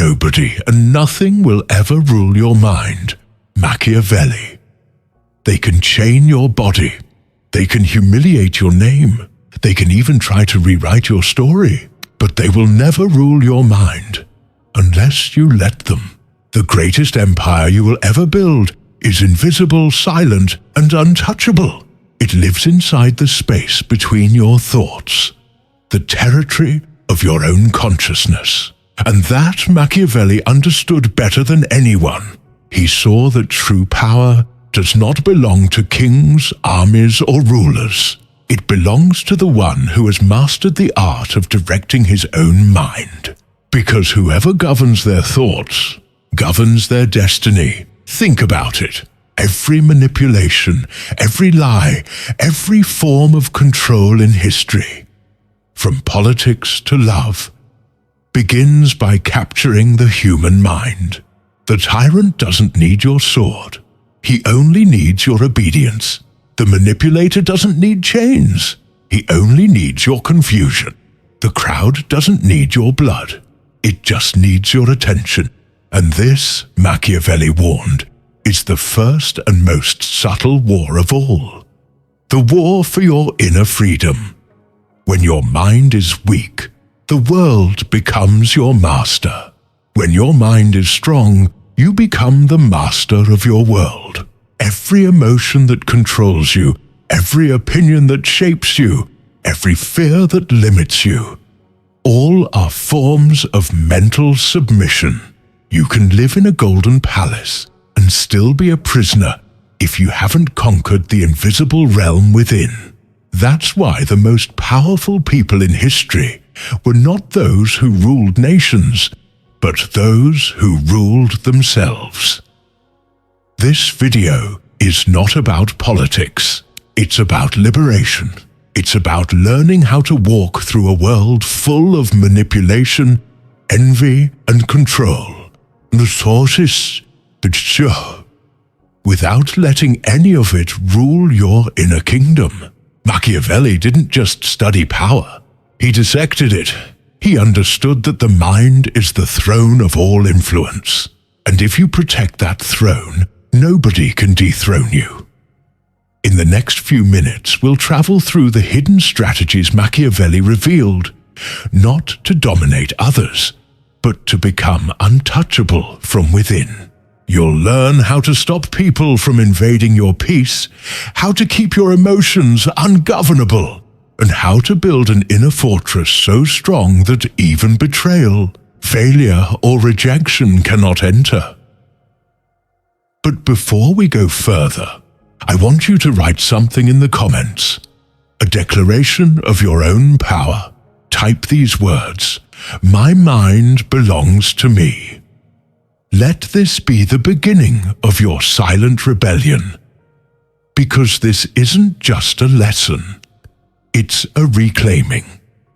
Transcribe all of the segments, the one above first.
nobody and nothing will ever rule your mind. Machiavelli. They can chain your body. They can humiliate your name. They can even try to rewrite your story. But they will never rule your mind unless you let them. The greatest empire you will ever build is invisible, silent, and untouchable. It lives inside the space between your thoughts, the territory of your own consciousness. And that Machiavelli understood better than anyone. He saw that true power does not belong to kings, armies, or rulers. It belongs to the one who has mastered the art of directing his own mind. Because whoever governs their thoughts governs their destiny. Think about it. Every manipulation, every lie, every form of control in history, from politics to love, begins by capturing the human mind. The tyrant doesn't need your sword. He only needs your obedience. The manipulator doesn't need chains. He only needs your confusion. The crowd doesn't need your blood. It just needs your attention. And this, Machiavelli warned, is the first and most subtle war of all. The war for your inner freedom. When your mind is weak, the world becomes your master. When your mind is strong, you become the master of your world. Every emotion that controls you, every opinion that shapes you, every fear that limits you, all are forms of mental submission. You can live in a golden palace and still be a prisoner if you haven't conquered the invisible realm within. That's why the most powerful people in history were not those who ruled nations, but those who ruled themselves. This video is not about politics. It's about liberation. It's about learning how to walk through a world full of manipulation, envy, and control. The sources, without letting any of it rule your inner kingdom. Machiavelli didn't just study power. He dissected it. He understood that the mind is the throne of all influence. And if you protect that throne, nobody can dethrone you. In the next few minutes, we'll travel through the hidden strategies Machiavelli revealed, not to dominate others, but to become untouchable from within. You'll learn how to stop people from invading your peace, how to keep your emotions ungovernable, and how to build an inner fortress so strong that even betrayal, failure, or rejection cannot enter. But before we go further, I want you to write something in the comments. A declaration of your own power. Type these words: "My mind belongs to me." Let this be the beginning of your silent rebellion. Because this isn't just a lesson. It's a reclaiming,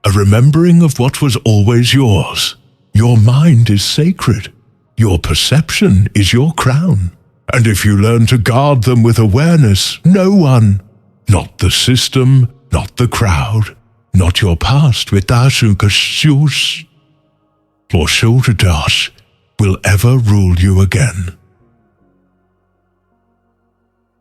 a remembering of what was always yours. Your mind is sacred. Your perception is your crown. And if you learn to guard them with awareness, no one, not the system, not the crowd, not your past, will ever rule you again.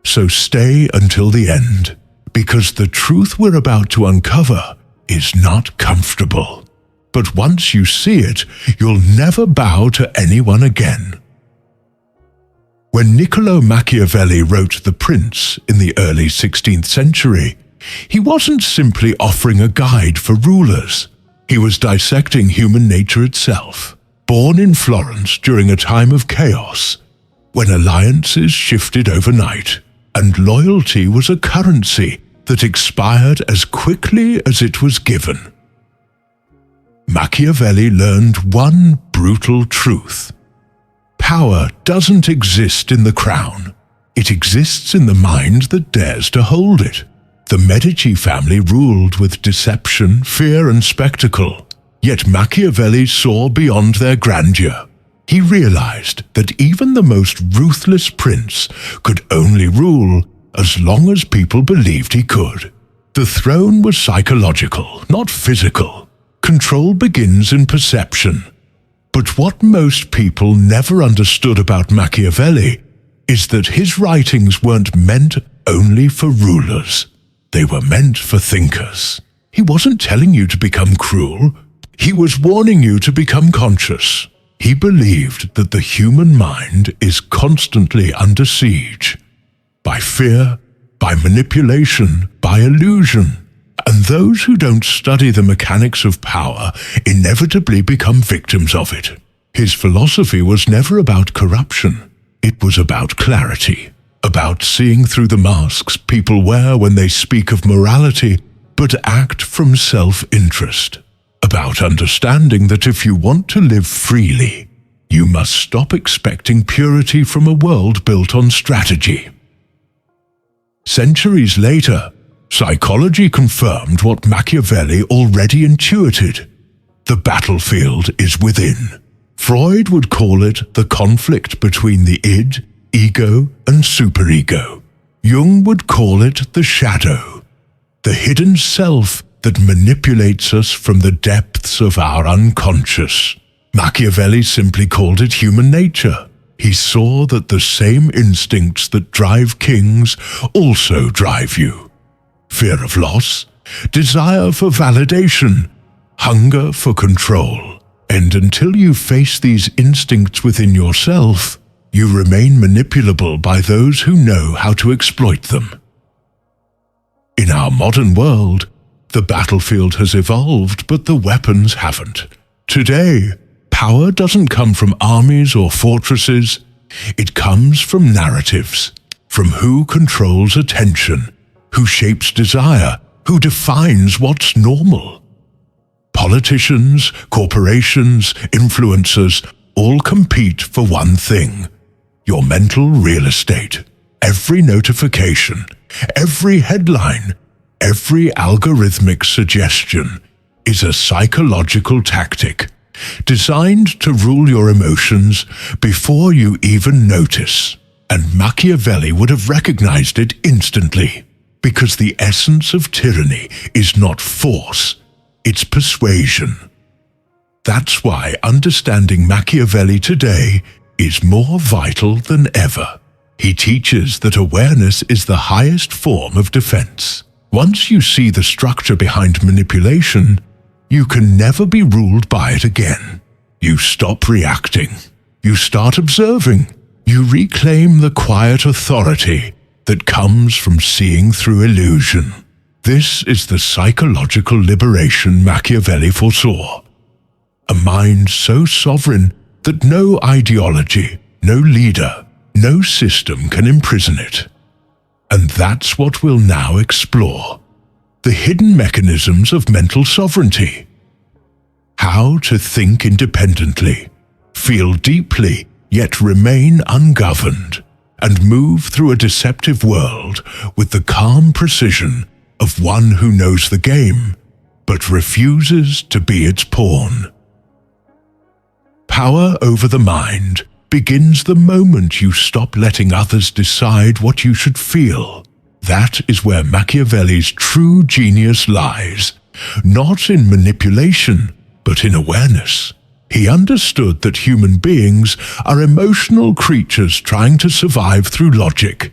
So stay until the end, because the truth we're about to uncover is not comfortable. But once you see it, you'll never bow to anyone again. When Niccolo Machiavelli wrote The Prince in the early 16th century, he wasn't simply offering a guide for rulers. He was dissecting human nature itself. Born in Florence during a time of chaos, when alliances shifted overnight, and loyalty was a currency that expired as quickly as it was given. Machiavelli learned one brutal truth. Power doesn't exist in the crown. It exists in the mind that dares to hold it. The Medici family ruled with deception, fear, and spectacle. Yet Machiavelli saw beyond their grandeur. He realized that even the most ruthless prince could only rule as long as people believed he could. The throne was psychological, not physical. Control begins in perception. But what most people never understood about Machiavelli is that his writings weren't meant only for rulers. They were meant for thinkers. He wasn't telling you to become cruel. He was warning you to become conscious. He believed that the human mind is constantly under siege by fear, by manipulation, by illusion. And those who don't study the mechanics of power inevitably become victims of it. His philosophy was never about corruption. It was about clarity, about seeing through the masks people wear when they speak of morality, but act from self-interest. About understanding that if you want to live freely, you must stop expecting purity from a world built on strategy. Centuries later, psychology confirmed what Machiavelli already intuited. The battlefield is within. Freud would call it the conflict between the id, ego, and superego. Jung would call it the shadow, the hidden self that manipulates us from the depths of our unconscious. Machiavelli simply called it human nature. He saw that the same instincts that drive kings also drive you. Fear of loss, desire for validation, hunger for control. And until you face these instincts within yourself, you remain manipulable by those who know how to exploit them. In our modern world, the battlefield has evolved, but the weapons haven't. Today, power doesn't come from armies or fortresses. It comes from narratives, from who controls attention, who shapes desire, who defines what's normal. Politicians, corporations, influencers all compete for one thing: your mental real estate. Every notification, every headline, every algorithmic suggestion is a psychological tactic designed to rule your emotions before you even notice. And Machiavelli would have recognized it instantly, because the essence of tyranny is not force, it's persuasion. That's why understanding Machiavelli today is more vital than ever. He teaches that awareness is the highest form of defense. Once you see the structure behind manipulation, you can never be ruled by it again. You stop reacting. You start observing. You reclaim the quiet authority that comes from seeing through illusion. This is the psychological liberation Machiavelli foresaw. A mind so sovereign that no ideology, no leader, no system can imprison it. And that's what we'll now explore: the hidden mechanisms of mental sovereignty. How to think independently, feel deeply, yet remain ungoverned, and move through a deceptive world with the calm precision of one who knows the game, but refuses to be its pawn. Power over the mind begins the moment you stop letting others decide what you should feel. That is where Machiavelli's true genius lies, not in manipulation, but in awareness. He understood that human beings are emotional creatures trying to survive through logic,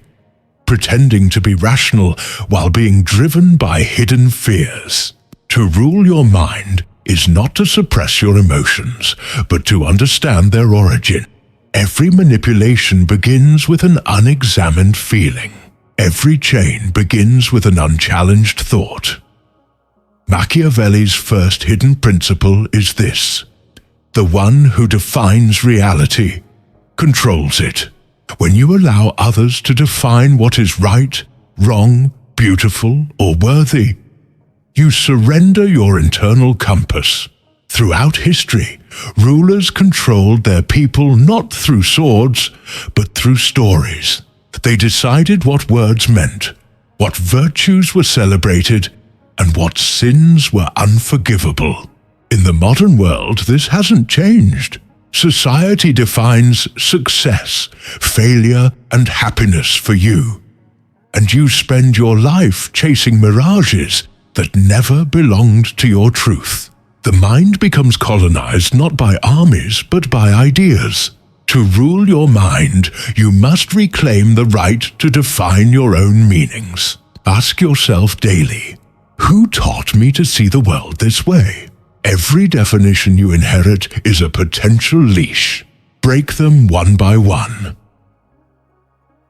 pretending to be rational while being driven by hidden fears. To rule your mind is not to suppress your emotions, but to understand their origin. Every manipulation begins with an unexamined feeling. Every chain begins with an unchallenged thought. Machiavelli's first hidden principle is this: the one who defines reality controls it. When you allow others to define what is right, wrong, beautiful, or worthy, you surrender your internal compass. Throughout history, rulers controlled their people not through swords, but through stories. They decided what words meant, what virtues were celebrated, and what sins were unforgivable. In the modern world, this hasn't changed. Society defines success, failure, and happiness for you. And you spend your life chasing mirages that never belonged to your truth. The mind becomes colonized not by armies, but by ideas. To rule your mind, you must reclaim the right to define your own meanings. Ask yourself daily, who taught me to see the world this way? Every definition you inherit is a potential leash. Break them one by one.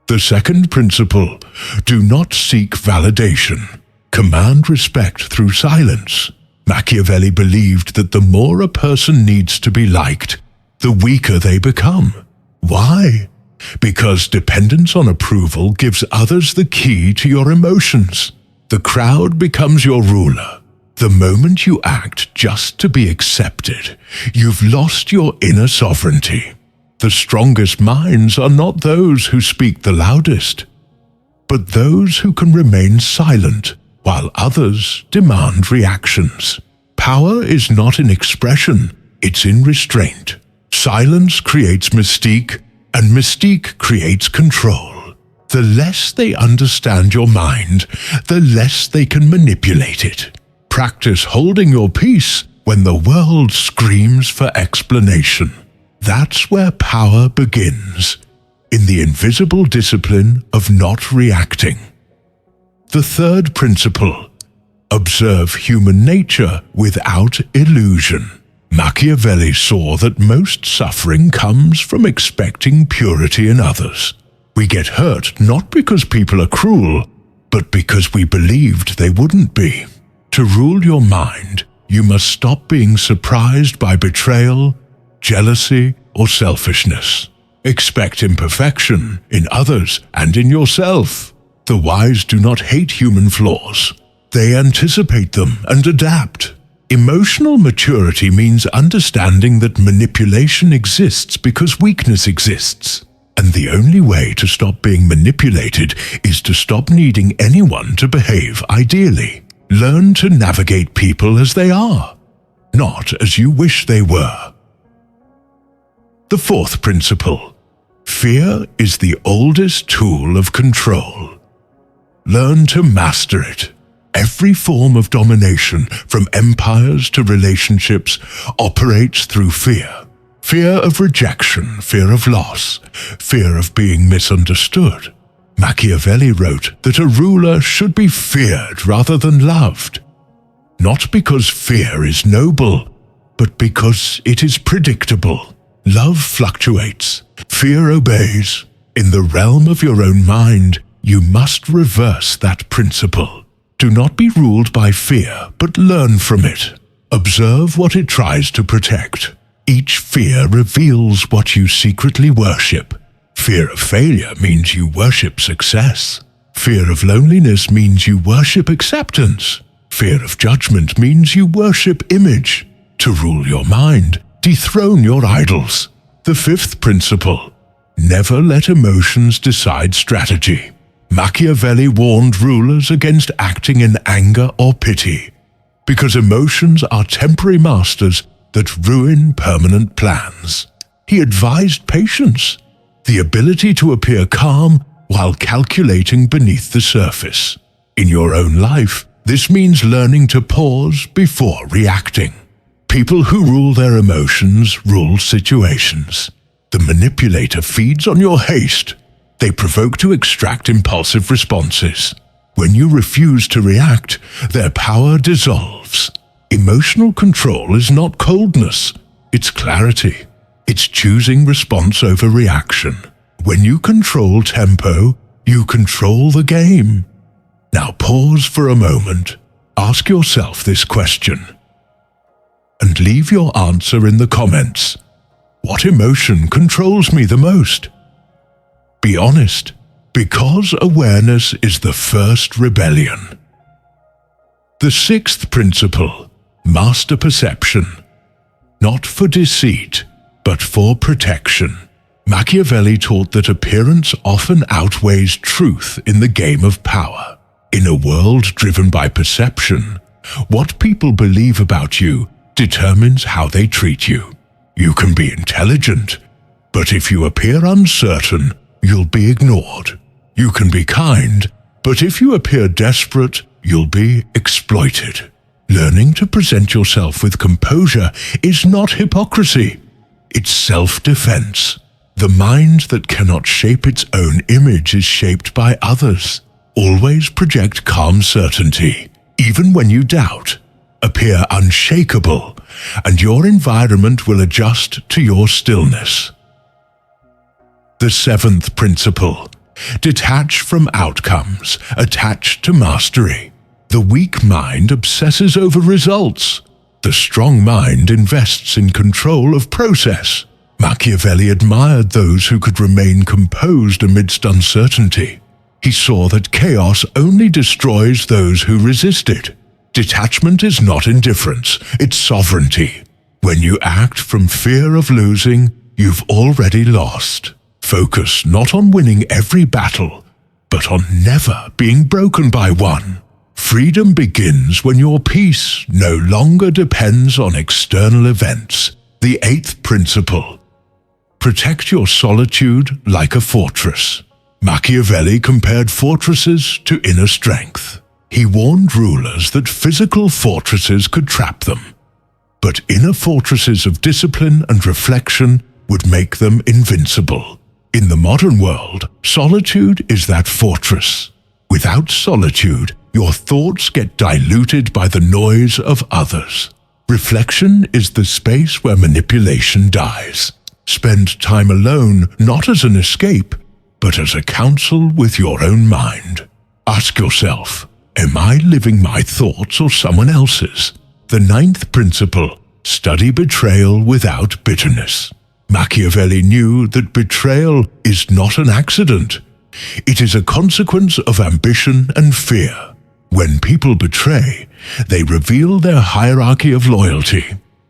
The second principle, do not seek validation. Command respect through silence. Machiavelli believed that the more a person needs to be liked, the weaker they become. Why? Because dependence on approval gives others the key to your emotions. The crowd becomes your ruler. The moment you act just to be accepted, you've lost your inner sovereignty. The strongest minds are not those who speak the loudest, but those who can remain silent while others demand reactions. Power is not in expression, it's in restraint. Silence creates mystique, and mystique creates control. The less they understand your mind, the less they can manipulate it. Practice holding your peace when the world screams for explanation. That's where power begins, in the invisible discipline of not reacting. The third principle, observe human nature without illusion. Machiavelli saw that most suffering comes from expecting purity in others. We get hurt not because people are cruel, but because we believed they wouldn't be. To rule your mind, you must stop being surprised by betrayal, jealousy, or selfishness. Expect imperfection in others and in yourself. The wise do not hate human flaws. They anticipate them and adapt. Emotional maturity means understanding that manipulation exists because weakness exists. And the only way to stop being manipulated is to stop needing anyone to behave ideally. Learn to navigate people as they are, not as you wish they were. The fourth principle, fear is the oldest tool of control. Learn to master it. Every form of domination, from empires to relationships, operates through fear. Fear of rejection, fear of loss, fear of being misunderstood. Machiavelli wrote that a ruler should be feared rather than loved. Not because fear is noble, but because it is predictable. Love fluctuates. Fear obeys. In the realm of your own mind, you must reverse that principle. Do not be ruled by fear, but learn from it. Observe what it tries to protect. Each fear reveals what you secretly worship. Fear of failure means you worship success. Fear of loneliness means you worship acceptance. Fear of judgment means you worship image. To rule your mind, dethrone your idols. The fifth principle, never let emotions decide strategy. Machiavelli warned rulers against acting in anger or pity, because emotions are temporary masters that ruin permanent plans. He advised patience, the ability to appear calm while calculating beneath the surface. In your own life, this means learning to pause before reacting. People who rule their emotions rule situations. The manipulator feeds on your haste. They provoke to extract impulsive responses. When you refuse to react, their power dissolves. Emotional control is not coldness, it's clarity. It's choosing response over reaction. When you control tempo, you control the game. Now pause for a moment. Ask yourself this question, and leave your answer in the comments. What emotion controls me the most? Be honest, because awareness is the first rebellion. The sixth principle, master perception. Not for deceit, but for protection. Machiavelli taught that appearance often outweighs truth in the game of power. In a world driven by perception, what people believe about you determines how they treat you. You can be intelligent, but if you appear uncertain, you'll be ignored. You can be kind, but if you appear desperate, you'll be exploited. Learning to present yourself with composure is not hypocrisy. It's self-defense. The mind that cannot shape its own image is shaped by others. Always project calm certainty, even when you doubt. Appear unshakable, and your environment will adjust to your stillness. The seventh principle: detach from outcomes, attach to mastery. The weak mind obsesses over results. The strong mind invests in control of process. Machiavelli admired those who could remain composed amidst uncertainty. He saw that chaos only destroys those who resist it. Detachment is not indifference, it's sovereignty. When you act from fear of losing, you've already lost. Focus not on winning every battle, but on never being broken by one. Freedom begins when your peace no longer depends on external events. The eighth principle: protect your solitude like a fortress. Machiavelli compared fortresses to inner strength. He warned rulers that physical fortresses could trap them, but inner fortresses of discipline and reflection would make them invincible. In the modern world, solitude is that fortress. Without solitude, your thoughts get diluted by the noise of others. Reflection is the space where manipulation dies. Spend time alone not as an escape, but as a counsel with your own mind. Ask yourself, am I living my thoughts or someone else's? The ninth principle: study betrayal without bitterness. Machiavelli knew that betrayal is not an accident. It is a consequence of ambition and fear. When people betray, they reveal their hierarchy of loyalty.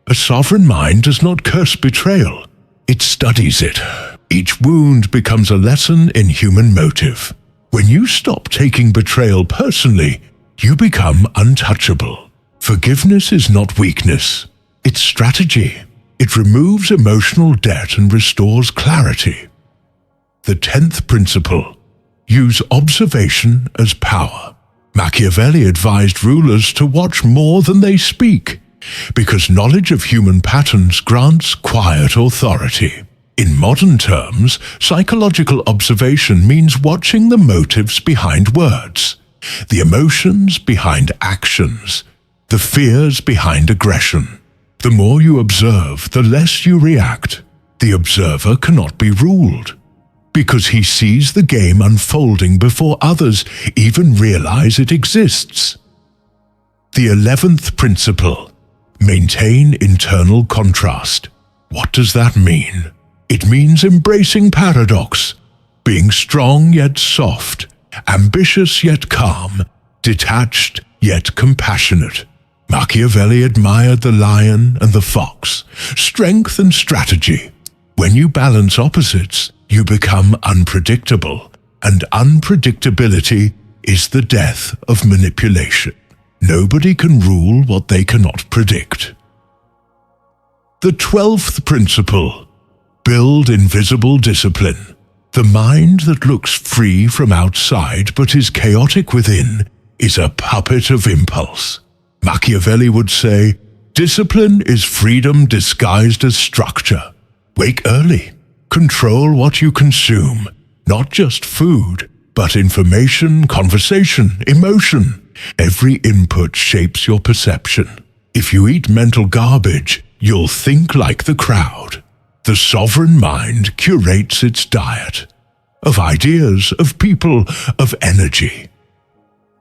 A sovereign mind does not curse betrayal. It studies it. Each wound becomes a lesson in human motive. When you stop taking betrayal personally, you become untouchable. Forgiveness is not weakness. It's strategy. It removes emotional debt and restores clarity. The 10th principle: use observation as power. Machiavelli advised rulers to watch more than they speak, because knowledge of human patterns grants quiet authority. In modern terms, psychological observation means watching the motives behind words, the emotions behind actions, the fears behind aggression. The more you observe, the less you react. The observer cannot be ruled, because he sees the game unfolding before others even realize it exists. The 11th principle: maintain internal contrast. What does that mean? It means embracing paradox, being strong yet soft, ambitious yet calm, detached yet compassionate. Machiavelli admired the lion and the fox, strength and strategy. When you balance opposites, you become unpredictable, and unpredictability is the death of manipulation. Nobody can rule what they cannot predict. The 12th principle: build invisible discipline. The mind that looks free from outside but is chaotic within is a puppet of impulse. Machiavelli would say, discipline is freedom disguised as structure. Wake early. Control what you consume, not just food, but information, conversation, emotion. Every input shapes your perception. If you eat mental garbage, you'll think like the crowd. The sovereign mind curates its diet of ideas, of people, of energy.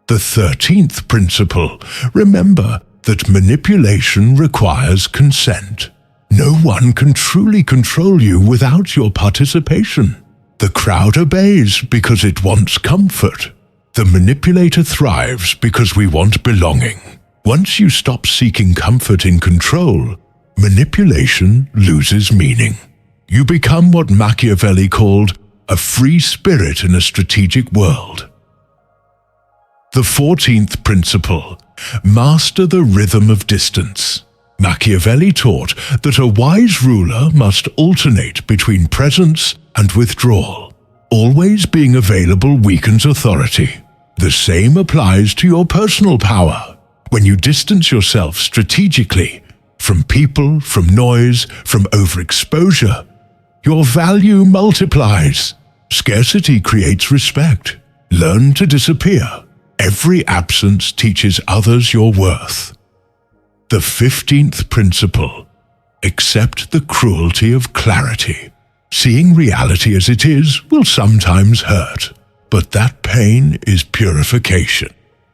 The 13th principle: remember that manipulation requires consent. No one can truly control you without your participation. The crowd obeys because it wants comfort. The manipulator thrives because we want belonging. Once you stop seeking comfort in control, manipulation loses meaning. You become what Machiavelli called a free spirit in a strategic world. The 14th principle: master the rhythm of distance. Machiavelli taught that a wise ruler must alternate between presence and withdrawal. Always being available weakens authority. The same applies to your personal power. When you distance yourself strategically from people, from noise, from overexposure, your value multiplies. Scarcity creates respect. Learn to disappear. Every absence teaches others your worth. The 15th principle: accept the cruelty of clarity. Seeing reality as it is will sometimes hurt, but that pain is purification.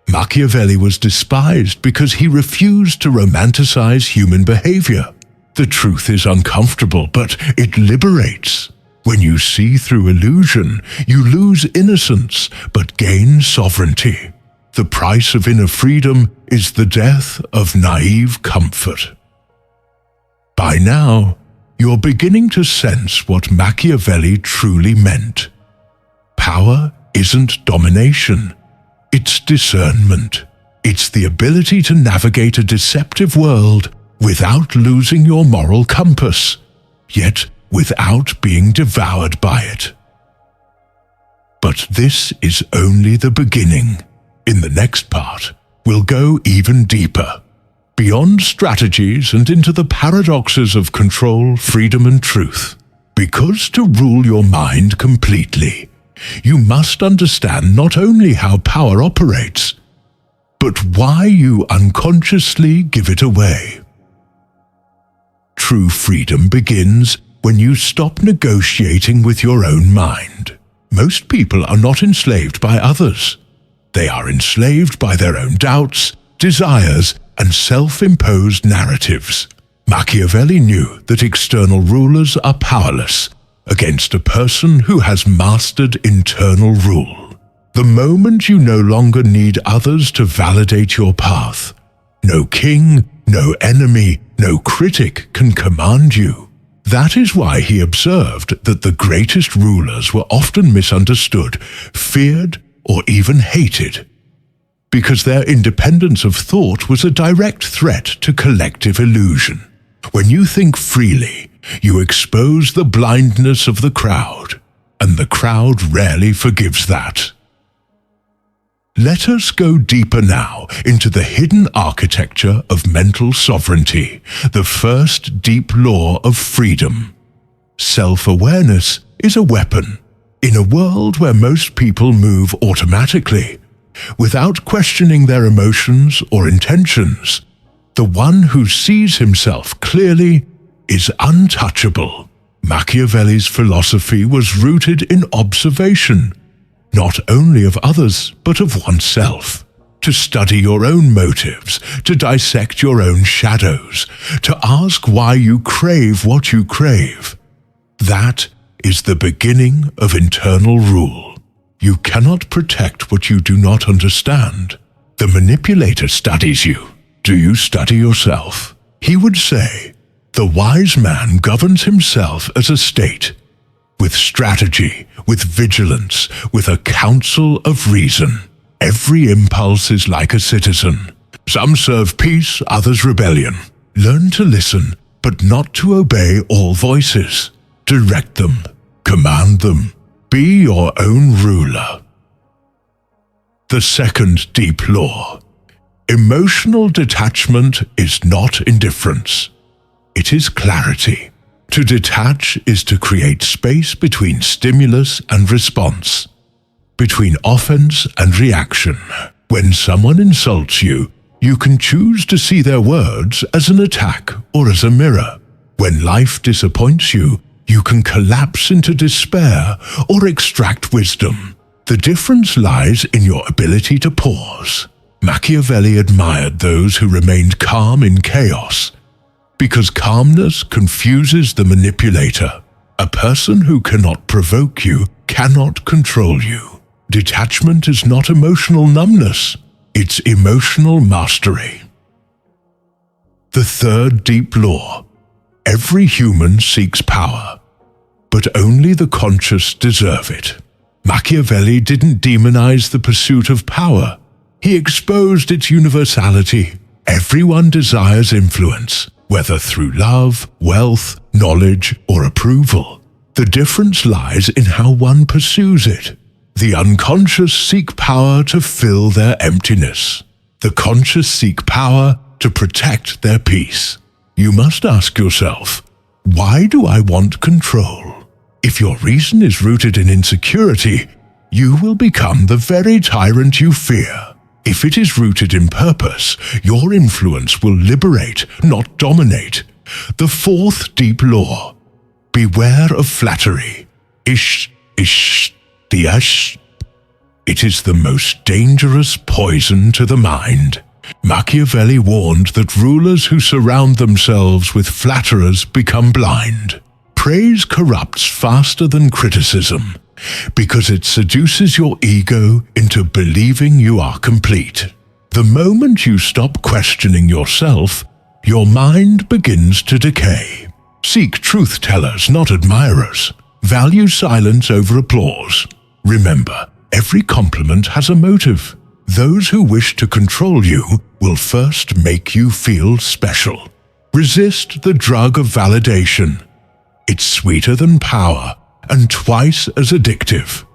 Machiavelli was despised because he refused to romanticize human behavior. The truth is uncomfortable, but it liberates. When you see through illusion, you lose innocence, but gain sovereignty. The price of inner freedom is the death of naive comfort. By now, you're beginning to sense what Machiavelli truly meant. Power isn't domination, it's discernment. It's the ability to navigate a deceptive world without losing your moral compass, yet without being devoured by it. But this is only the beginning. In the next part, we'll go even deeper, beyond strategies and into the paradoxes of control, freedom, and truth. Because to rule your mind completely, you must understand not only how power operates, but why you unconsciously give it away. True freedom begins when you stop negotiating with your own mind. Most people are not enslaved by others. They are enslaved by their own doubts, desires, and self-imposed narratives. Machiavelli knew that external rulers are powerless against a person who has mastered internal rule. The moment you no longer need others to validate your path, no king, no enemy, no critic can command you. That is why he observed that the greatest rulers were often misunderstood, feared, or even hated, because their independence of thought was a direct threat to collective illusion. When you think freely, you expose the blindness of the crowd, and the crowd rarely forgives that. Let us go deeper now into the hidden architecture of mental sovereignty, the first deep law of freedom. Self-awareness is a weapon. In a world where most people move automatically, without questioning their emotions or intentions, the one who sees himself clearly is untouchable. Machiavelli's philosophy was rooted in observation, not only of others, but of oneself. To study your own motives, to dissect your own shadows, to ask why you crave what you crave. That is the beginning of internal rule. You cannot protect what you do not understand. The manipulator studies you. Do you study yourself? He would say, the wise man governs himself as a state, with strategy, with vigilance, with a counsel of reason. Every impulse is like a citizen. Some serve peace, others rebellion. Learn to listen, but not to obey all voices. Direct them, command them. Be your own ruler. The second deep law. Emotional detachment is not indifference. It is clarity. To detach is to create space between stimulus and response, between offense and reaction. When someone insults you, you can choose to see their words as an attack or as a mirror. When life disappoints you, you can collapse into despair or extract wisdom. The difference lies in your ability to pause. Machiavelli admired those who remained calm in chaos, because calmness confuses the manipulator. A person who cannot provoke you cannot control you. Detachment is not emotional numbness, it's emotional mastery. The third deep law. Every human seeks power, but only the conscious deserve it. Machiavelli didn't demonize the pursuit of power. He exposed its universality. Everyone desires influence, whether through love, wealth, knowledge, or approval. The difference lies in how one pursues it. The unconscious seek power to fill their emptiness. The conscious seek power to protect their peace. You must ask yourself, why do I want control? If your reason is rooted in insecurity, you will become the very tyrant you fear. If it is rooted in purpose, your influence will liberate, not dominate. The fourth deep law. Beware of flattery. Ish, diash. It is the most dangerous poison to the mind. Machiavelli warned that rulers who surround themselves with flatterers become blind. Praise corrupts faster than criticism, because it seduces your ego into believing you are complete. The moment you stop questioning yourself, your mind begins to decay. Seek truth-tellers, not admirers. Value silence over applause. Remember, every compliment has a motive. Those who wish to control you will first make you feel special. Resist the drug of validation. It's sweeter than power and twice as addictive.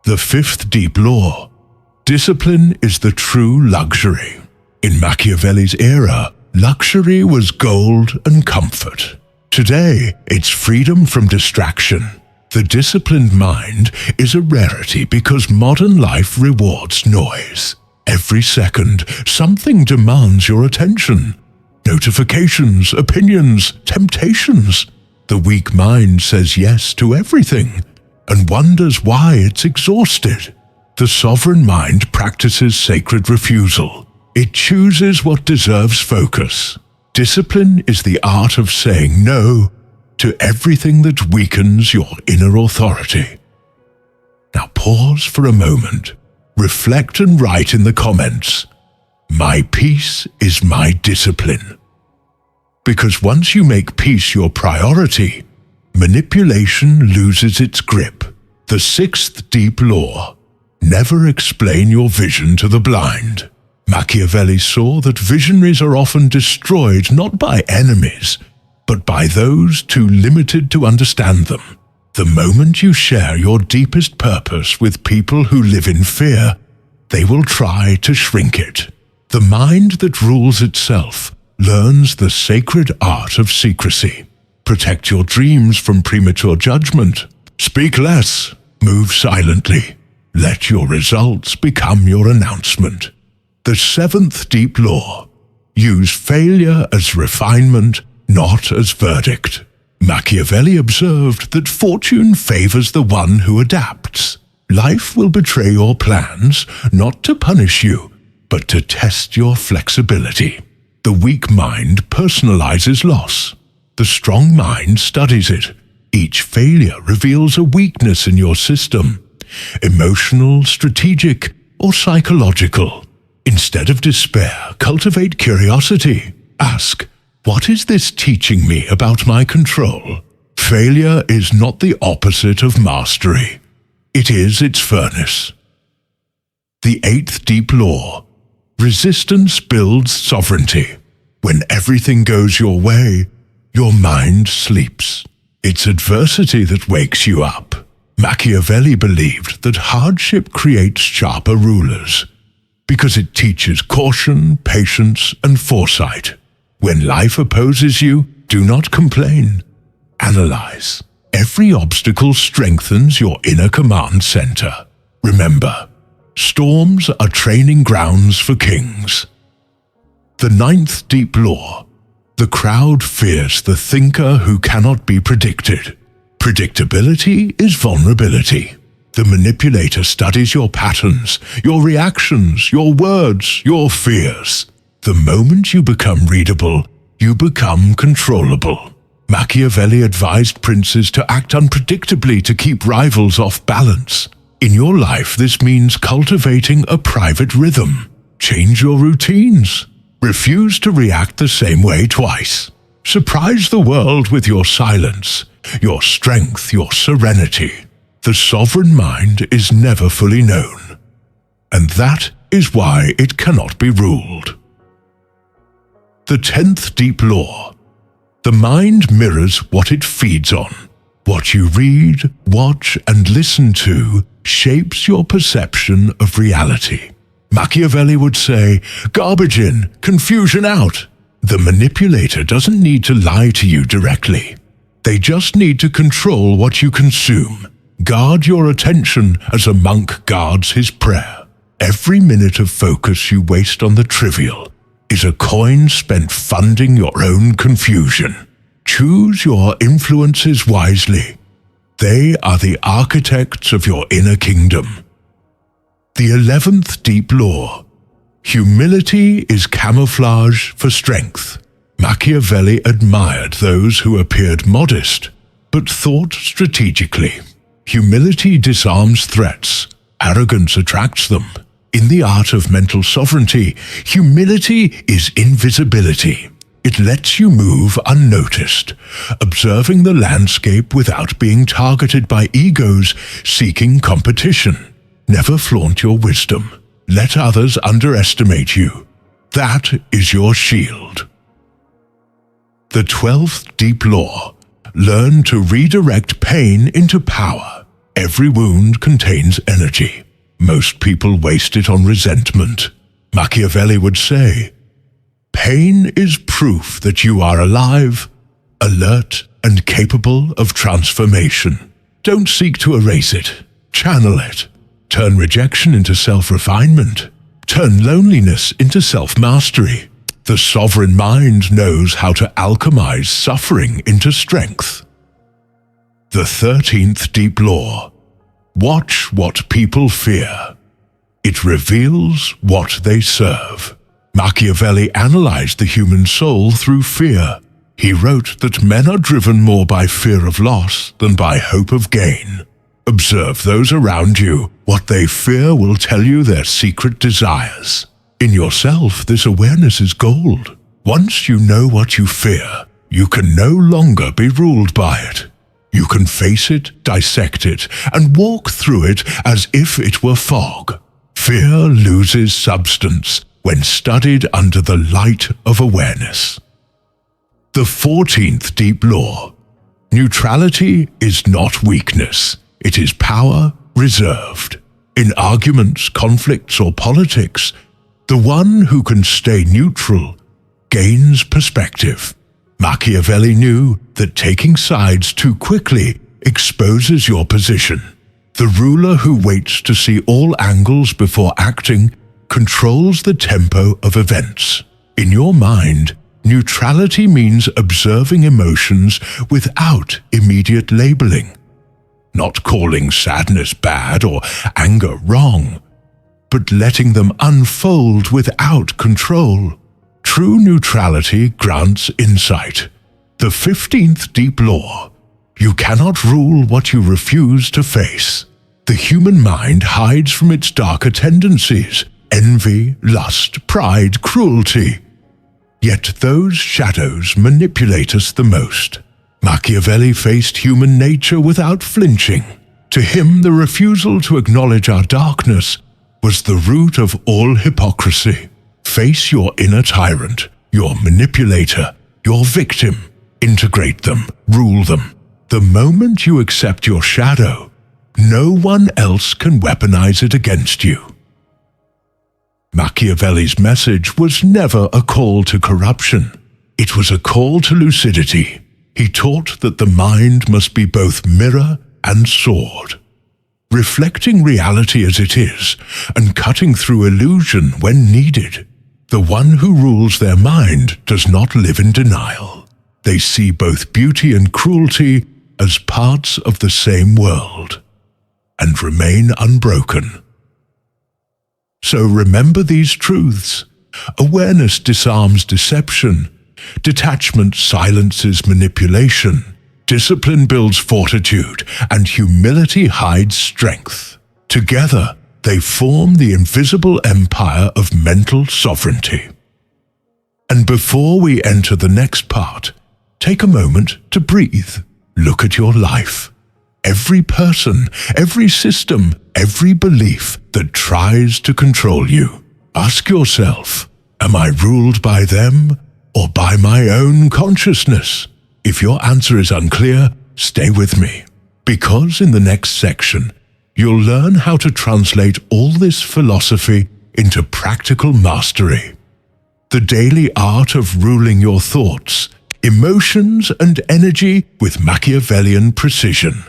The fifth deep law. Discipline is the true luxury. In Machiavelli's era, luxury was gold and comfort. Today, it's freedom from distraction. The disciplined mind is a rarity because modern life rewards noise. Every second, something demands your attention. Notifications, opinions, temptations. The weak mind says yes to everything and wonders why it's exhausted. The sovereign mind practices sacred refusal. It chooses what deserves focus. Discipline is the art of saying no to everything that weakens your inner authority. Now pause for a moment. Reflect and write in the comments, "My peace is my discipline." Because once you make peace your priority, manipulation loses its grip. The sixth deep law. Never explain your vision to the blind. Machiavelli saw that visionaries are often destroyed not by enemies, but by those too limited to understand them. The moment you share your deepest purpose with people who live in fear, they will try to shrink it. The mind that rules itself learns the sacred art of secrecy. Protect your dreams from premature judgment. Speak less, move silently. Let your results become your announcement. The seventh deep law. Use failure as refinement, not as verdict. Machiavelli observed that fortune favors the one who adapts. Life will betray your plans, not to punish you, but to test your flexibility. The weak mind personalizes loss. The strong mind studies it. Each failure reveals a weakness in your system, emotional, strategic, or psychological. Instead of despair, cultivate curiosity. Ask, what is this teaching me about my control? Failure is not the opposite of mastery. It is its furnace. The eighth deep law. Resistance builds sovereignty. When everything goes your way, your mind sleeps. It's adversity that wakes you up. Machiavelli believed that hardship creates sharper rulers, because it teaches caution, patience, and foresight. When life opposes you, do not complain. Analyze. Every obstacle strengthens your inner command center. Remember, storms are training grounds for kings. The ninth deep law. The crowd fears the thinker who cannot be predicted. Predictability is vulnerability. The manipulator studies your patterns, your reactions, your words, your fears. The moment you become readable, you become controllable. Machiavelli advised princes to act unpredictably to keep rivals off balance. In your life, this means cultivating a private rhythm. Change your routines. Refuse to react the same way twice. Surprise the world with your silence, your strength, your serenity. The sovereign mind is never fully known, and that is why it cannot be ruled. The 10th deep law. The mind mirrors what it feeds on. What you read, watch, and listen to shapes your perception of reality. Machiavelli would say, "Garbage in, confusion out." The manipulator doesn't need to lie to you directly. They just need to control what you consume. Guard your attention as a monk guards his prayer. Every minute of focus you waste on the trivial is a coin spent funding your own confusion. Choose your influences wisely. They are the architects of your inner kingdom. The 11th deep law. Humility is camouflage for strength. Machiavelli admired those who appeared modest, but thought strategically. Humility disarms threats. Arrogance attracts them. In the art of mental sovereignty, humility is invisibility. It lets you move unnoticed, observing the landscape without being targeted by egos seeking competition. Never flaunt your wisdom. Let others underestimate you. That is your shield. The 12th deep law. Learn to redirect pain into power. Every wound contains energy. Most people waste it on resentment. Machiavelli would say, "Pain is proof that you are alive, alert, and capable of transformation. Don't seek to erase it. Channel it. Turn rejection into self-refinement. Turn loneliness into self-mastery. The sovereign mind knows how to alchemize suffering into strength." The 13th deep law. Watch what people fear. It reveals what they serve. Machiavelli analyzed the human soul through fear. He wrote that men are driven more by fear of loss than by hope of gain. Observe those around you. What they fear will tell you their secret desires. In yourself, this awareness is gold. Once you know what you fear, you can no longer be ruled by it. You can face it, dissect it, and walk through it as if it were fog. Fear loses substance when studied under the light of awareness. The 14th deep law. Neutrality is not weakness. It is power reserved. In arguments, conflicts, or politics, the one who can stay neutral gains perspective. Machiavelli knew that taking sides too quickly exposes your position. The ruler who waits to see all angles before acting controls the tempo of events. In your mind, neutrality means observing emotions without immediate labeling. Not calling sadness bad or anger wrong, but letting them unfold without control. True neutrality grants insight. The 15th deep law. You cannot rule what you refuse to face. The human mind hides from its darker tendencies, envy, lust, pride, cruelty. Yet those shadows manipulate us the most. Machiavelli faced human nature without flinching. To him, the refusal to acknowledge our darkness was the root of all hypocrisy. Face your inner tyrant, your manipulator, your victim. Integrate them, rule them. The moment you accept your shadow, no one else can weaponize it against you. Machiavelli's message was never a call to corruption. It was a call to lucidity. He taught that the mind must be both mirror and sword, reflecting reality as it is and cutting through illusion when needed. The one who rules their mind does not live in denial. They see both beauty and cruelty as parts of the same world and remain unbroken. So remember these truths. Awareness disarms deception. Detachment silences manipulation. Discipline builds fortitude, and humility hides strength. Together, they form the invisible empire of mental sovereignty. And before we enter the next part, take a moment to breathe. Look at your life. Every person, every system, every belief that tries to control you. Ask yourself, am I ruled by them or by my own consciousness? If your answer is unclear, stay with me, because in the next section, you'll learn how to translate all this philosophy into practical mastery. The daily art of ruling your thoughts, emotions, and energy with Machiavellian precision.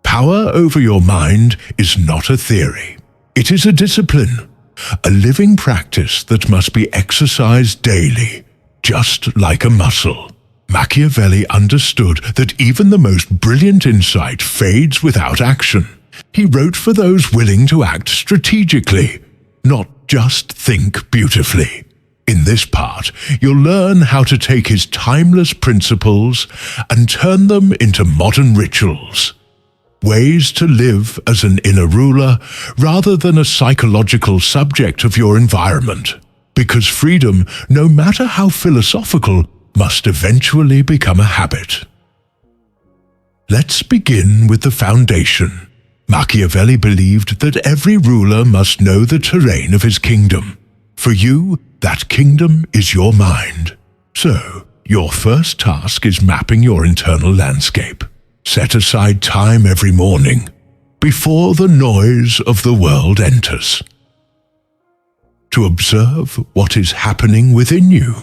Power over your mind is not a theory. It is a discipline, a living practice that must be exercised daily, just like a muscle. Machiavelli understood that even the most brilliant insight fades without action. He wrote for those willing to act strategically, not just think beautifully. In this part, you'll learn how to take his timeless principles and turn them into modern rituals. Ways to live as an inner ruler rather than a psychological subject of your environment. Because freedom, no matter how philosophical, must eventually become a habit. Let's begin with the foundation. Machiavelli believed that every ruler must know the terrain of his kingdom. For you, that kingdom is your mind. So, your first task is mapping your internal landscape. Set aside time every morning, before the noise of the world enters, to observe what is happening within you.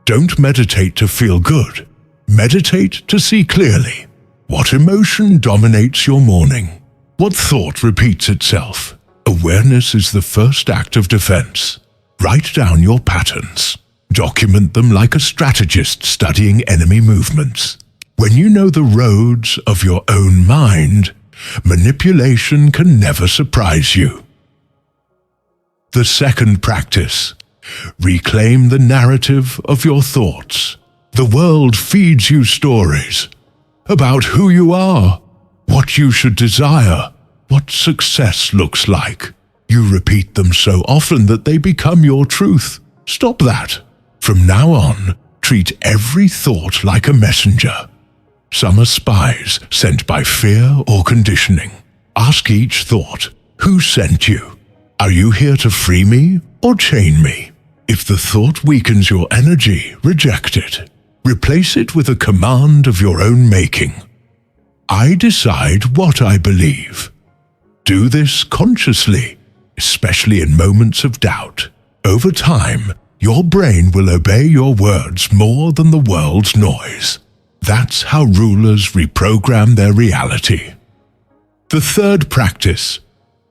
Don't meditate to feel good. Meditate to see clearly. What emotion dominates your morning? What thought repeats itself? Awareness is the first act of defense. Write down your patterns. Document them like a strategist studying enemy movements. When you know the roads of your own mind, manipulation can never surprise you. The second practice. Reclaim the narrative of your thoughts. The world feeds you stories about who you are, what you should desire, what success looks like. You repeat them so often that they become your truth. Stop that. From now on, treat every thought like a messenger. Some are spies sent by fear or conditioning. Ask each thought, who sent you? Are you here to free me or chain me? If the thought weakens your energy, reject it. Replace it with a command of your own making. I decide what I believe. Do this consciously, especially in moments of doubt. Over time, your brain will obey your words more than the world's noise. That's how rulers reprogram their reality. The third practice,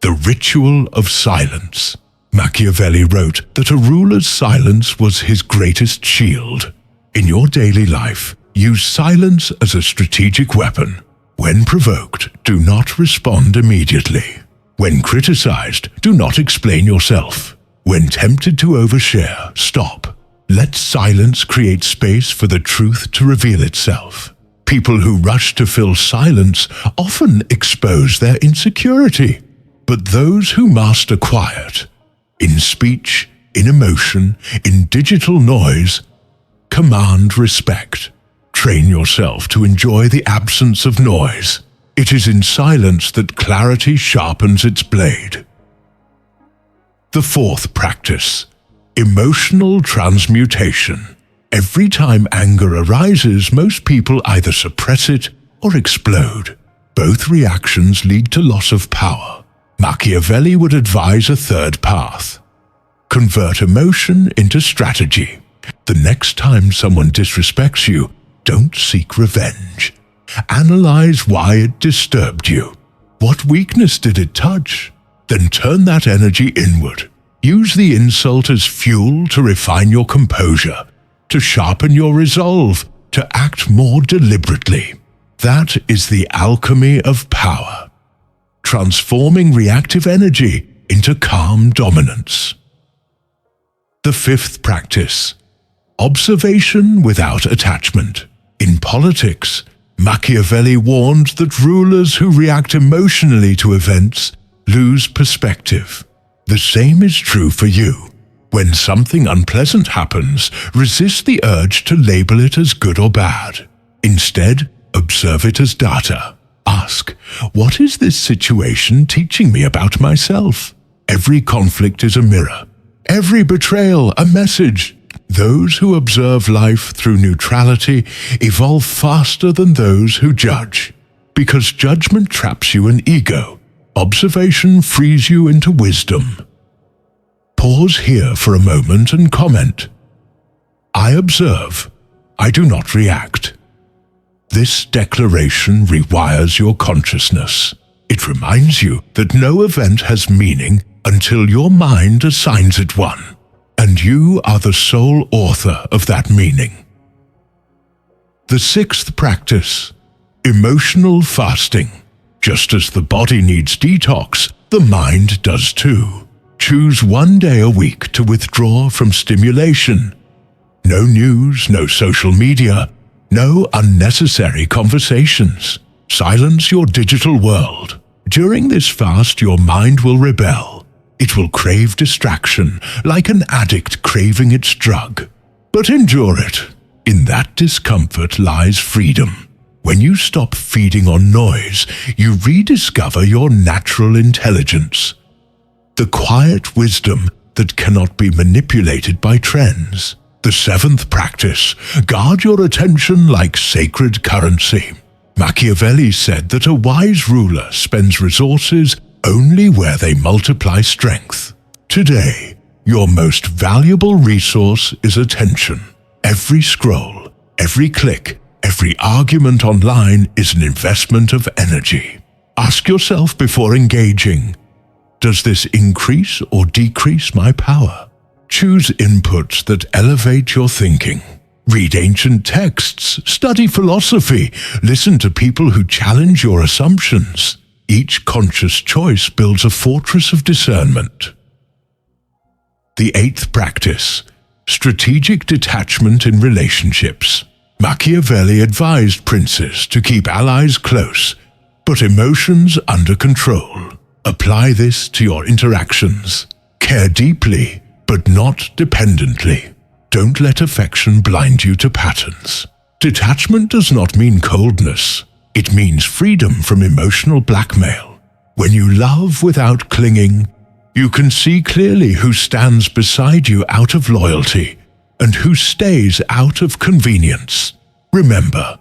the ritual of silence. Machiavelli wrote that a ruler's silence was his greatest shield. In your daily life, use silence as a strategic weapon. When provoked, do not respond immediately. When criticized, do not explain yourself. When tempted to overshare, stop. Let silence create space for the truth to reveal itself. People who rush to fill silence often expose their insecurity. But those who master quiet, in speech, in emotion, in digital noise, command respect. Train yourself to enjoy the absence of noise. It is in silence that clarity sharpens its blade. The fourth practice, emotional transmutation. Every time anger arises, most people either suppress it or explode. Both reactions lead to loss of power. Machiavelli would advise a third path. Convert emotion into strategy. The next time someone disrespects you, don't seek revenge. Analyze why it disturbed you. What weakness did it touch? Then turn that energy inward. Use the insult as fuel to refine your composure, to sharpen your resolve, to act more deliberately. That is the alchemy of power, transforming reactive energy into calm dominance. The fifth practice, observation without attachment. In politics, Machiavelli warned that rulers who react emotionally to events lose perspective. The same is true for you. When something unpleasant happens, resist the urge to label it as good or bad. Instead, observe it as data. Ask, what is this situation teaching me about myself? Every conflict is a mirror. Every betrayal, a message. Those who observe life through neutrality evolve faster than those who judge. Because judgment traps you in ego. Observation frees you into wisdom. Pause here for a moment and comment. I observe. I do not react. This declaration rewires your consciousness. It reminds you that no event has meaning until your mind assigns it one, and you are the sole author of that meaning. The sixth practice, emotional fasting. Just as the body needs detox, the mind does too. Choose one day a week to withdraw from stimulation. No news, no social media, no unnecessary conversations. Silence your digital world. During this fast, your mind will rebel. It will crave distraction, like an addict craving its drug. But endure it. In that discomfort lies freedom. When you stop feeding on noise, you rediscover your natural intelligence. The quiet wisdom that cannot be manipulated by trends. The seventh practice, guard your attention like sacred currency. Machiavelli said that a wise ruler spends resources only where they multiply strength. Today, your most valuable resource is attention. Every scroll, every click, every argument online is an investment of energy. Ask yourself before engaging, does this increase or decrease my power? Choose inputs that elevate your thinking. Read ancient texts, study philosophy, listen to people who challenge your assumptions. Each conscious choice builds a fortress of discernment. The eighth practice, strategic detachment in relationships. Machiavelli advised princes to keep allies close, but emotions under control. Apply this to your interactions. Care deeply, but not dependently. Don't let affection blind you to patterns. Detachment does not mean coldness. It means freedom from emotional blackmail. When you love without clinging, you can see clearly who stands beside you out of loyalty and who stays out of convenience. Remember,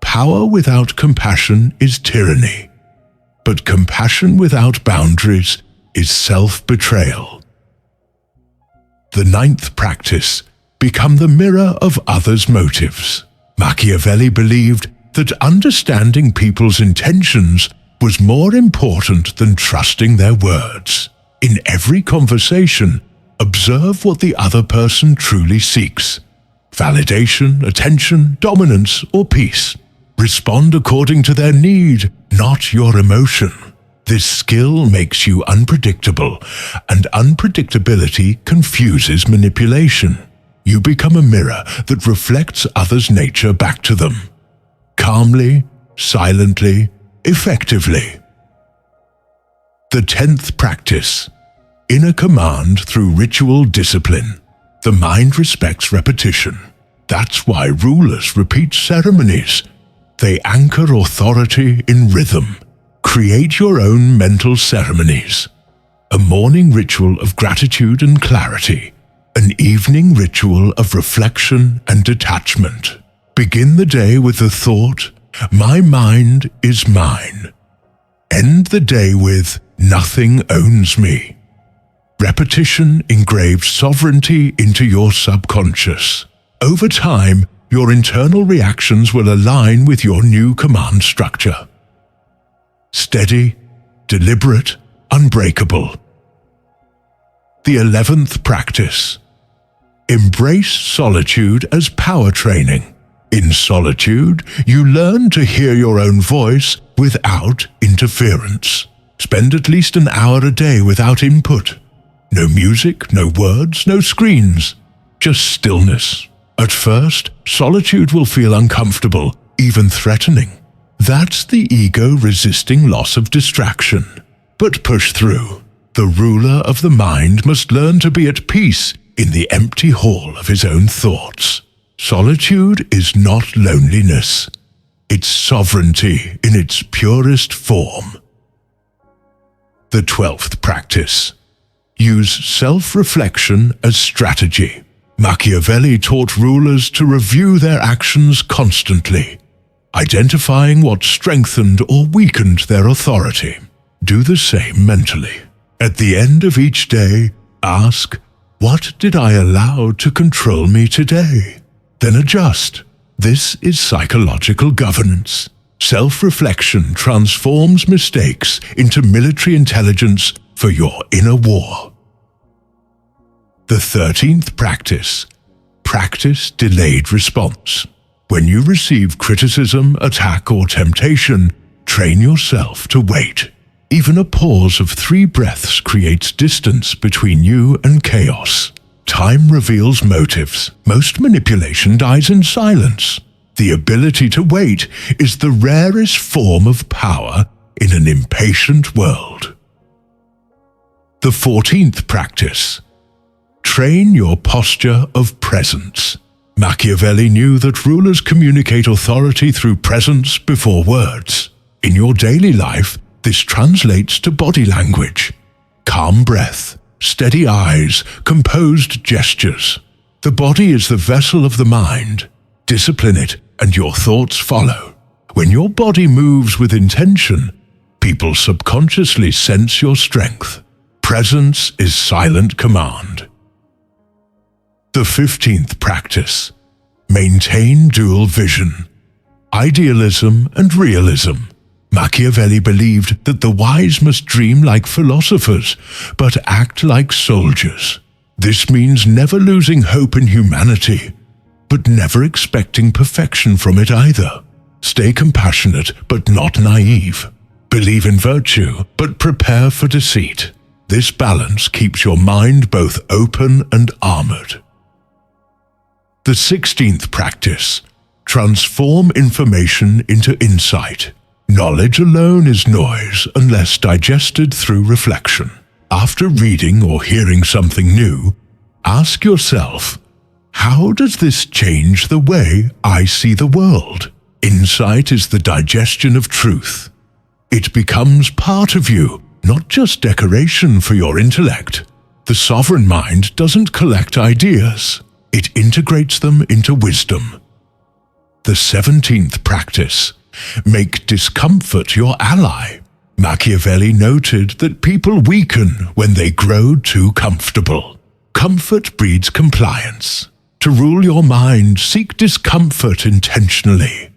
power without compassion is tyranny, but compassion without boundaries is self-betrayal. The ninth practice, become the mirror of others' motives. Machiavelli believed that understanding people's intentions was more important than trusting their words. In every conversation, observe what the other person truly seeks. Validation, attention, dominance, or peace. Respond according to their need, not your emotion. This skill makes you unpredictable, and unpredictability confuses manipulation. You become a mirror that reflects others' nature back to them. Calmly, silently, effectively. The 10th practice, inner command through ritual discipline. The mind respects repetition. That's why rulers repeat ceremonies. They anchor authority in rhythm. Create your own mental ceremonies. A morning ritual of gratitude and clarity. An evening ritual of reflection and detachment. Begin the day with the thought, my mind is mine. End the day with, nothing owns me. Repetition engraves sovereignty into your subconscious. Over time, your internal reactions will align with your new command structure. Steady, deliberate, unbreakable. The 11th practice. Embrace solitude as power training. In solitude, you learn to hear your own voice without interference. Spend at least an hour a day without input. No music, no words, no screens. Just stillness. At first, solitude will feel uncomfortable, even threatening. That's the ego resisting loss of distraction. But push through. The ruler of the mind must learn to be at peace in the empty hall of his own thoughts. Solitude is not loneliness. It's sovereignty in its purest form. The 12th practice. Use self-reflection as strategy. Machiavelli taught rulers to review their actions constantly, identifying what strengthened or weakened their authority. Do the same mentally. At the end of each day, ask, What did I allow to control me today? Then adjust. This is psychological governance. Self-reflection transforms mistakes into military intelligence for your inner war. The 13th practice. Practice delayed response. When you receive criticism, attack, or temptation, train yourself to wait. Even a pause of 3 breaths creates distance between you and chaos. Time reveals motives. Most manipulation dies in silence. The ability to wait is the rarest form of power in an impatient world. The 14th practice. Train your posture of presence. Machiavelli knew that rulers communicate authority through presence before words. In your daily life, this translates to body language. Calm breath, steady eyes, composed gestures. The body is the vessel of the mind. Discipline it, and your thoughts follow. When your body moves with intention, people subconsciously sense your strength. Presence is silent command. The 15th practice. Maintain dual vision. Idealism and realism. Machiavelli believed that the wise must dream like philosophers, but act like soldiers. This means never losing hope in humanity, but never expecting perfection from it either. Stay compassionate, but not naive. Believe in virtue, but prepare for deceit. This balance keeps your mind both open and armored. The 16th practice. Transform information into insight. Knowledge alone is noise unless digested through reflection. After reading or hearing something new, ask yourself, how does this change the way I see the world? Insight is the digestion of truth. It becomes part of you, not just decoration for your intellect. The sovereign mind doesn't collect ideas. It integrates them into wisdom. The 17th practice. Make discomfort your ally. Machiavelli noted that people weaken when they grow too comfortable. Comfort breeds compliance. To rule your mind, seek discomfort intentionally.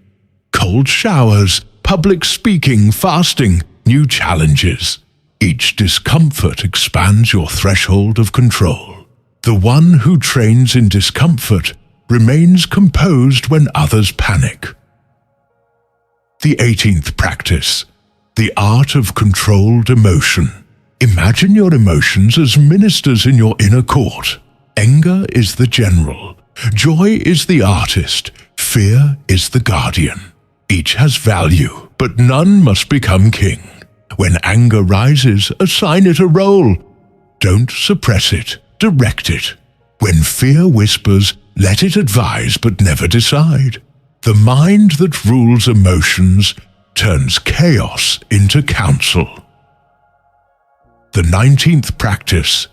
Cold showers, public speaking, fasting, new challenges. Each discomfort expands your threshold of control. The one who trains in discomfort remains composed when others panic. The 18th practice. The art of controlled emotion. Imagine your emotions as ministers in your inner court. Anger is the general. Joy is the artist. Fear is the guardian. Each has value, but none must become king. When anger rises, assign it a role. Don't suppress it. Direct it. When fear whispers, let it advise but never decide. The mind that rules emotions turns chaos into counsel. The 19th practice.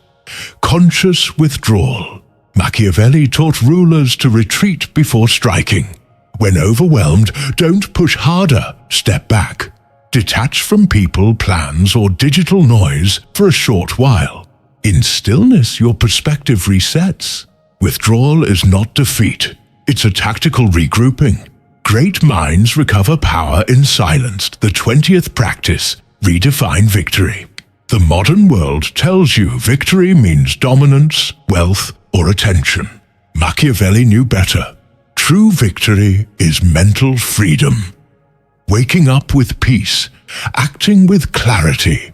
Conscious withdrawal. Machiavelli taught rulers to retreat before striking. When overwhelmed, don't push harder, step back. Detach from people, plans, or digital noise for a short while. In stillness, your perspective resets. Withdrawal is not defeat. It's a tactical regrouping. Great minds recover power in silence. The 20th practice. Redefine victory. The modern world tells you victory means dominance, wealth, or attention. Machiavelli knew better. True victory is mental freedom. Waking up with peace, acting with clarity,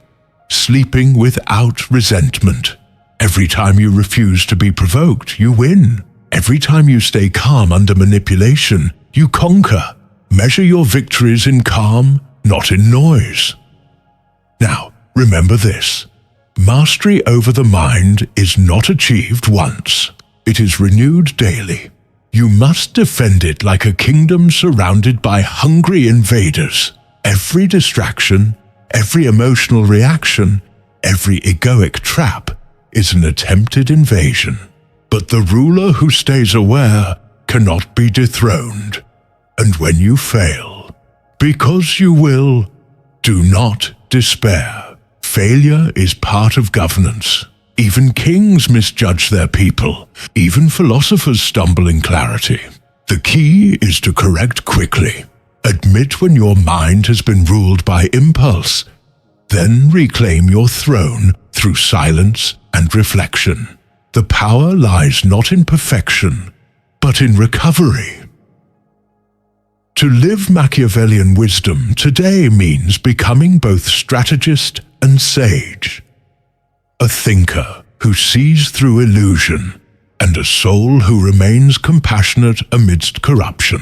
sleeping without resentment. Every time you refuse to be provoked, you win. Every time you stay calm under manipulation, you conquer. Measure your victories in calm, not in noise. Now, remember this. Mastery over the mind is not achieved once. It is renewed daily. You must defend it like a kingdom surrounded by hungry invaders. Every distraction, every emotional reaction, every egoic trap is an attempted invasion. But the ruler who stays aware cannot be dethroned. And when you fail, because you will, do not despair. Failure is part of governance. Even kings misjudge their people. Even philosophers stumble in clarity. The key is to correct quickly. Admit when your mind has been ruled by impulse. Then reclaim your throne through silence and reflection. The power lies not in perfection, but in recovery. To live Machiavellian wisdom today means becoming both strategist and sage. A thinker who sees through illusion, and a soul who remains compassionate amidst corruption.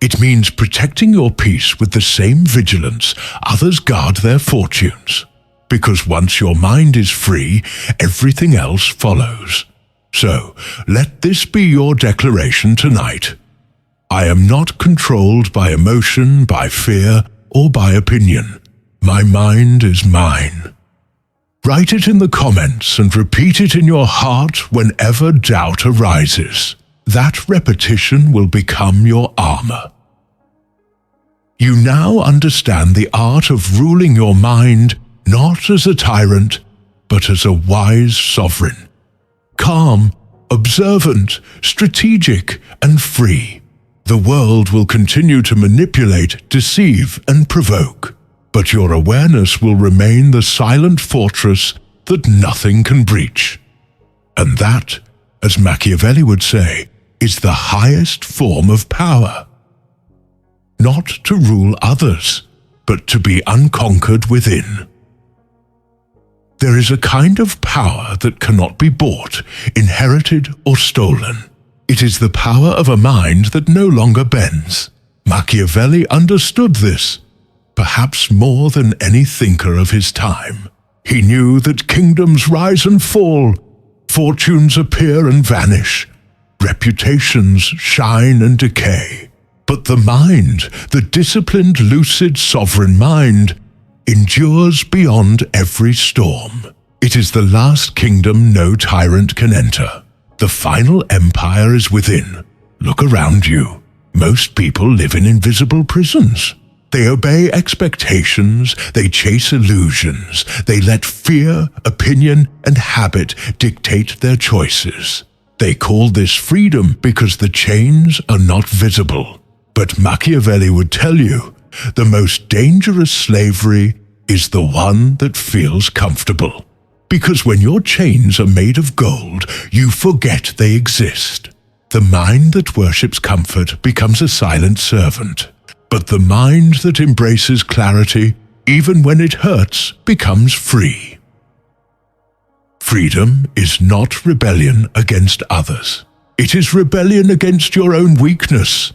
It means protecting your peace with the same vigilance others guard their fortunes. Because once your mind is free, everything else follows. So, let this be your declaration tonight. I am not controlled by emotion, by fear, or by opinion. My mind is mine. Write it in the comments and repeat it in your heart whenever doubt arises. That repetition will become your armor. You now understand the art of ruling your mind not as a tyrant, but as a wise sovereign. Calm, observant, strategic, and free. The world will continue to manipulate, deceive, and provoke, but your awareness will remain the silent fortress that nothing can breach. And that, as Machiavelli would say, is the highest form of power. Not to rule others, but to be unconquered within. There is a kind of power that cannot be bought, inherited, or stolen. It is the power of a mind that no longer bends. Machiavelli understood this, perhaps more than any thinker of his time. He knew that kingdoms rise and fall, fortunes appear and vanish, reputations shine and decay. But the mind, the disciplined, lucid, sovereign mind, endures beyond every storm. It is the last kingdom no tyrant can enter. The final empire is within. Look around you. Most people live in invisible prisons. They obey expectations, they chase illusions, they let fear, opinion, and habit dictate their choices. They call this freedom because the chains are not visible. But Machiavelli would tell you, the most dangerous slavery is the one that feels comfortable. Because when your chains are made of gold, you forget they exist. The mind that worships comfort becomes a silent servant. But the mind that embraces clarity, even when it hurts, becomes free. Freedom is not rebellion against others. It is rebellion against your own weakness,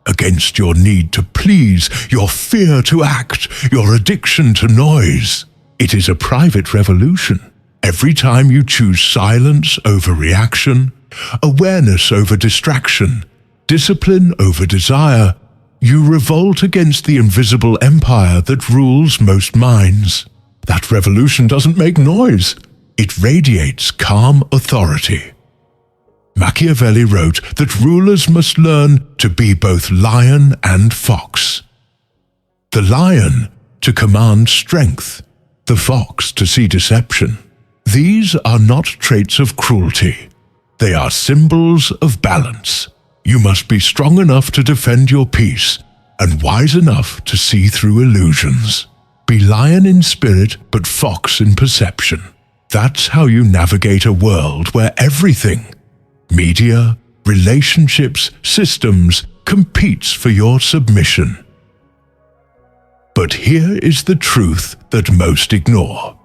against your need to please, your fear to act, your addiction to noise. It is a private revolution. Every time you choose silence over reaction, awareness over distraction, discipline over desire, you revolt against the invisible empire that rules most minds. That revolution doesn't make noise. It radiates calm authority. Machiavelli wrote that rulers must learn to be both lion and fox. The lion to command strength, the fox to see deception. These are not traits of cruelty. They are symbols of balance. You must be strong enough to defend your peace and wise enough to see through illusions. Be lion in spirit but fox in perception. That's how you navigate a world where everything, media, relationships, systems, competes for your submission. But here is the truth that most ignore.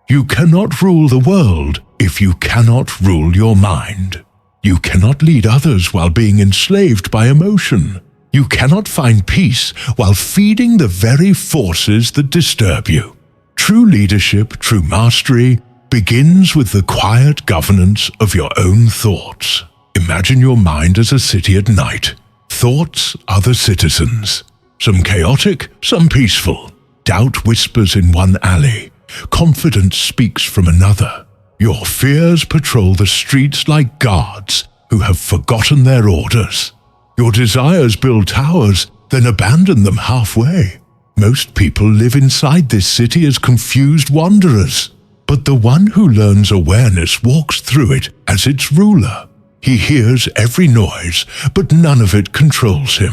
You cannot rule the world if you cannot rule your mind. You cannot lead others while being enslaved by emotion. You cannot find peace while feeding the very forces that disturb you. True leadership, true mastery, begins with the quiet governance of your own thoughts. Imagine your mind as a city at night. Thoughts are the citizens. Some chaotic, some peaceful. Doubt whispers in one alley. Confidence speaks from another. Your fears patrol the streets like guards who have forgotten their orders. Your desires build towers, then abandon them halfway. Most people live inside this city as confused wanderers. But the one who learns awareness walks through it as its ruler. He hears every noise, but none of it controls him.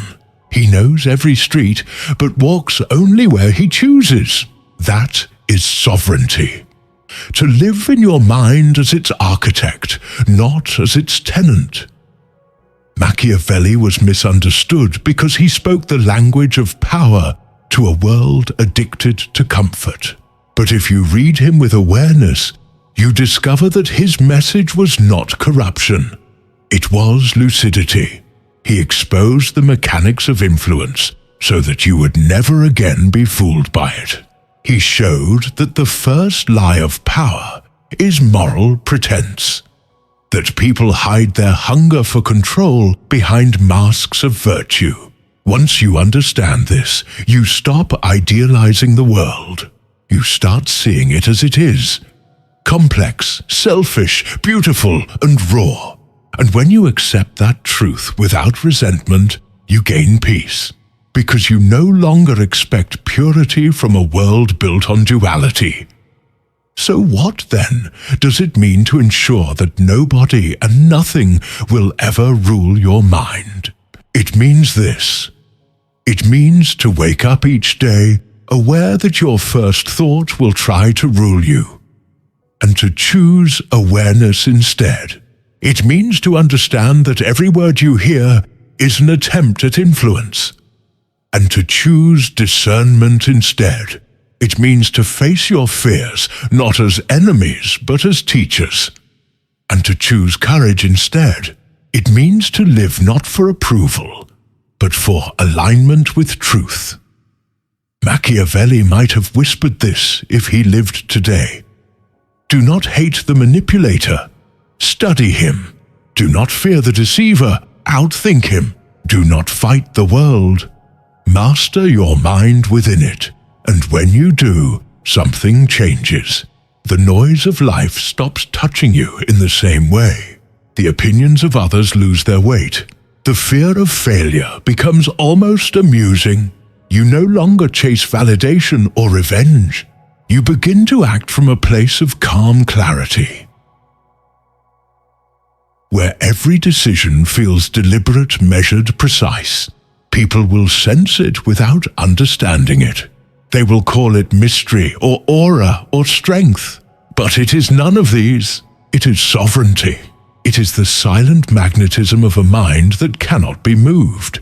He knows every street, but walks only where he chooses. That is sovereignty. To live in your mind as its architect, not as its tenant. Machiavelli was misunderstood because he spoke the language of power to a world addicted to comfort. But if you read him with awareness, you discover that his message was not corruption. It was lucidity. He exposed the mechanics of influence so that you would never again be fooled by it. He showed that the first lie of power is moral pretense, that people hide their hunger for control behind masks of virtue. Once you understand this, you stop idealizing the world. You start seeing it as it is, complex, selfish, beautiful, and raw. And when you accept that truth without resentment, you gain peace, because you no longer expect purity from a world built on duality. So what, then, does it mean to ensure that nobody and nothing will ever rule your mind? It means this. It means to wake up each day aware that your first thought will try to rule you, and to choose awareness instead. It means to understand that every word you hear is an attempt at influence, and to choose discernment instead. It means to face your fears not as enemies but as teachers, and to choose courage instead. It means to live not for approval, but for alignment with truth. Machiavelli might have whispered this if he lived today. Do not hate the manipulator. Study him. Do not fear the deceiver. Outthink him. Do not fight the world. Master your mind within it. And when you do, something changes. The noise of life stops touching you in the same way. The opinions of others lose their weight. The fear of failure becomes almost amusing. You no longer chase validation or revenge. You begin to act from a place of calm clarity, where every decision feels deliberate, measured, precise. People will sense it without understanding it. They will call it mystery or aura or strength. But it is none of these. It is sovereignty. It is the silent magnetism of a mind that cannot be moved.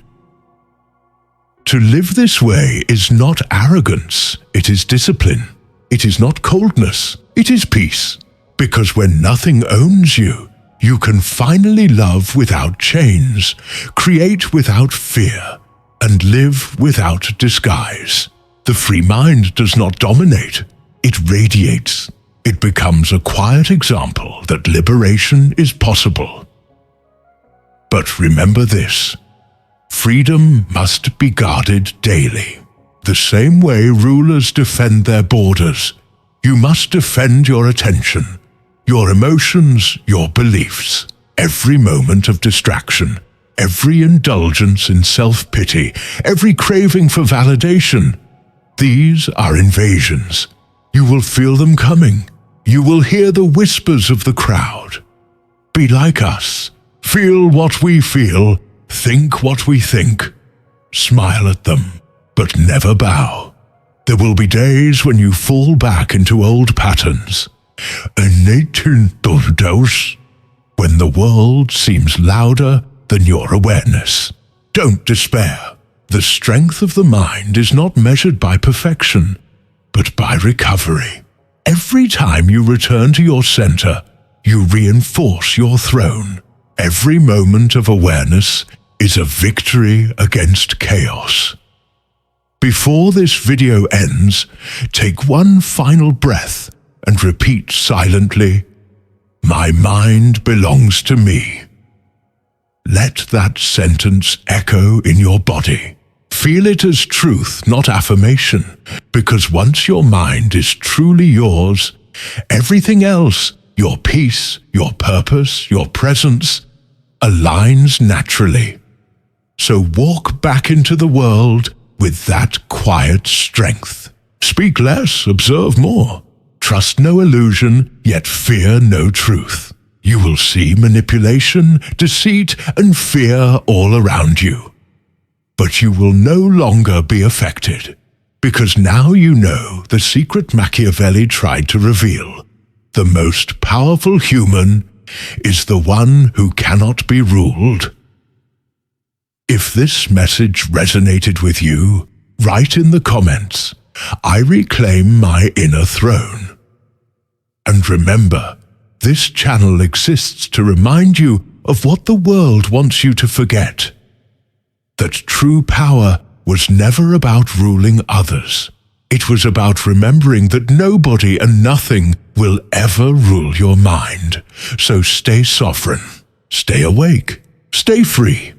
To live this way is not arrogance, it is discipline. It is not coldness, it is peace. Because when nothing owns you, you can finally love without chains, create without fear, and live without disguise. The free mind does not dominate, it radiates. It becomes a quiet example that liberation is possible. But remember this, freedom must be guarded daily. The same way rulers defend their borders, you must defend your attention, your emotions, your beliefs. Every moment of distraction, every indulgence in self-pity, every craving for validation, these are invasions. You will feel them coming. You will hear the whispers of the crowd. Be like us. Feel what we feel. Think what we think. Smile at them, but never bow. There will be days when you fall back into old patterns. When the world seems louder than your awareness. Don't despair. The strength of the mind is not measured by perfection, but by recovery. Every time you return to your center, you reinforce your throne. Every moment of awareness is a victory against chaos. Before this video ends, take one final breath and repeat silently, "My mind belongs to me." Let that sentence echo in your body. Feel it as truth, not affirmation, because once your mind is truly yours, everything else, your peace, your purpose, your presence, aligns naturally. So walk back into the world with that quiet strength. Speak less, observe more. Trust no illusion, yet fear no truth. You will see manipulation, deceit, and fear all around you. But you will no longer be affected, because now you know the secret Machiavelli tried to reveal. The most powerful human is the one who cannot be ruled. If this message resonated with you, write in the comments, "I reclaim my inner throne." And remember, this channel exists to remind you of what the world wants you to forget. That true power was never about ruling others. It was about remembering that nobody and nothing will ever rule your mind. So stay sovereign, stay awake, stay free.